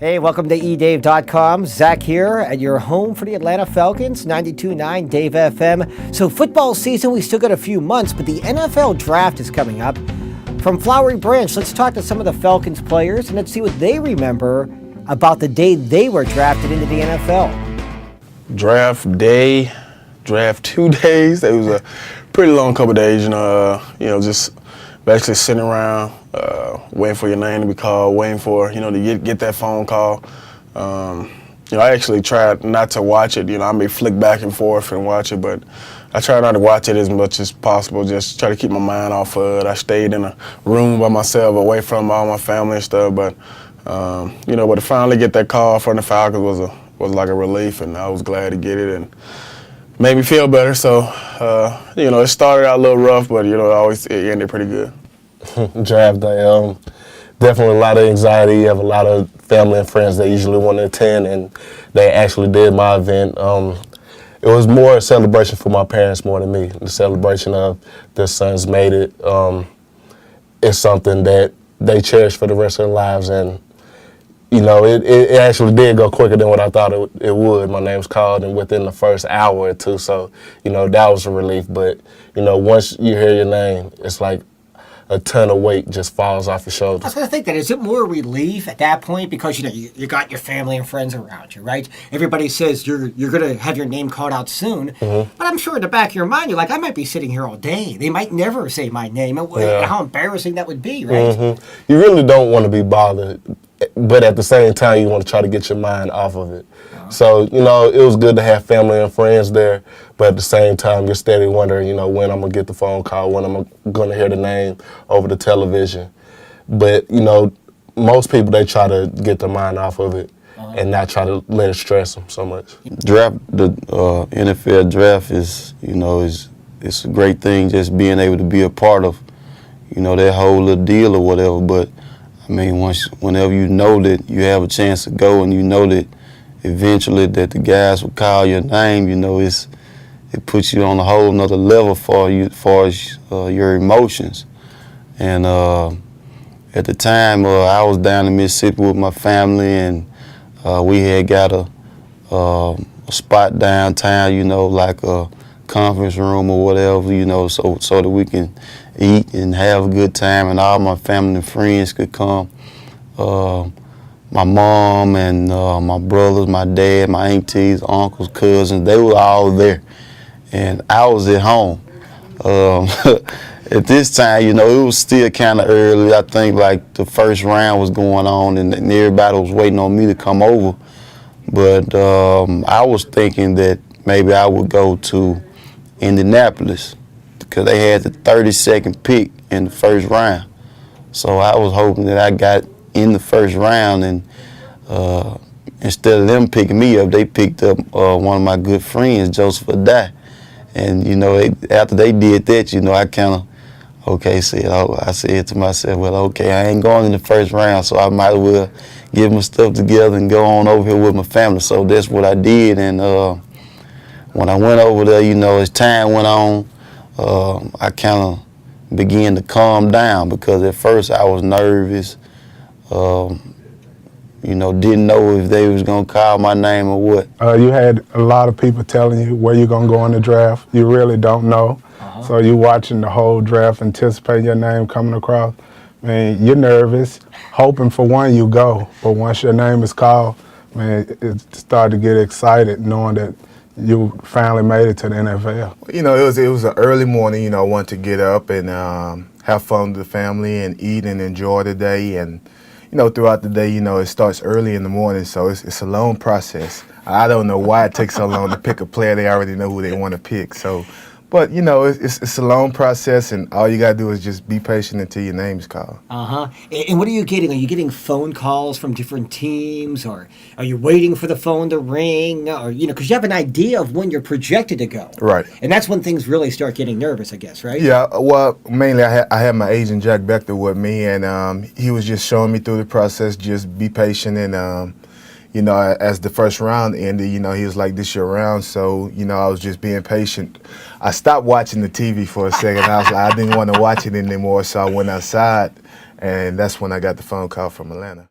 Hey, welcome to edave.com. Zakk here at your home for the Atlanta Falcons, 92.9 Dave FM. So football season, we still got a few months, but the NFL Draft is coming up. From Flowery Branch, let's talk to some of the Falcons players and let's see what they remember about the day they were drafted into the NFL. Draft day, draft 2 days. It was a pretty long couple of days, just basically sitting around, waiting for your name to be called, waiting for, to get that phone call. I actually tried not to watch it. I may flick back and forth and watch it, but I try not to watch it as much as possible, just try to keep my mind off of it. I stayed in a room by myself, away from all my family and stuff, but to finally get that call from the Falcons was like a relief, and I was glad to get it and made me feel better. So, it started out a little rough, but, it ended pretty good. Draft day, definitely a lot of anxiety. You have a lot of family and friends that usually want to attend, and they actually did my event. It was more a celebration for my parents more than me. The celebration of their sons made it. It's something that they cherish for the rest of their lives, and it actually did go quicker than what I thought it would. My name was called, and within the first hour or two, so that was a relief. But once you hear your name, it's like a ton of weight just falls off your shoulders. I was going to think that. Is it more relief at that point because, you got your family and friends around you, right? Everybody says you're going to have your name called out soon. Mm-hmm. But I'm sure in the back of your mind, you're like, I might be sitting here all day. They might never say my name. Yeah. How embarrassing that would be, right? Mm-hmm. You really don't want to be bothered. But at the same time, you want to try to get your mind off of it. Uh-huh. So, it was good to have family and friends there. But at the same time, you're steady wondering, when I'm going to get the phone call, when I'm going to hear the name over the television. But, most people, they try to get their mind off of it and not try to let it stress them so much. The NFL draft is it's a great thing just being able to be a part of, that whole little deal or whatever. But, whenever you know that you have a chance to go and you know that eventually that the guys will call your name, it puts you on a whole nother level as far as your emotions. And at the time, I was down in Mississippi with my family, and we had got a spot downtown, like a conference room or whatever, so that we can eat and have a good time, and all my family and friends could come. My mom and my brothers, my dad, my aunties, uncles, cousins, they were all there. And I was at home. At this time, it was still kind of early. I think like the first round was going on and everybody was waiting on me to come over. But I was thinking that maybe I would go to Indianapolis because they had the 32nd pick in the first round. So I was hoping that I got in the first round, and instead of them picking me up, they picked up one of my good friends, Joseph Adai. And, after they did that, I kind of, I said to myself, well, okay, I ain't going in the first round, so I might as well get my stuff together and go on over here with my family. So that's what I did. And when I went over there, as time went on, I kind of began to calm down because at first I was nervous, didn't know if they was going to call my name or what. You had a lot of people telling you where you're going to go in the draft. You really don't know. Uh-huh. So you're watching the whole draft, anticipating your name coming across. You're nervous, hoping for one you go. But once your name is called, it started to get excited knowing that you finally made it to the NFL. It was an early morning. I wanted to get up and have fun with the family and eat and enjoy the day. And throughout the day, it starts early in the morning, so it's a long process. I don't know why it takes so long to pick a player. They already know who they want to pick. So, but it's a long process, and all you gotta do is just be patient until your name's called. And what are you getting? Are you getting phone calls from different teams, or are you waiting for the phone to ring, or because you have an idea of when you're projected to go, right? And that's when things really start getting nervous, I guess, right? Yeah. Well, mainly I had my agent Jack Bechter with me, and he was just showing me through the process. Just be patient, and as the first round ended, he was like, this your round. So, I was just being patient. I stopped watching the TV for a second. I didn't want to watch it anymore. So I went outside, and that's when I got the phone call from Atlanta.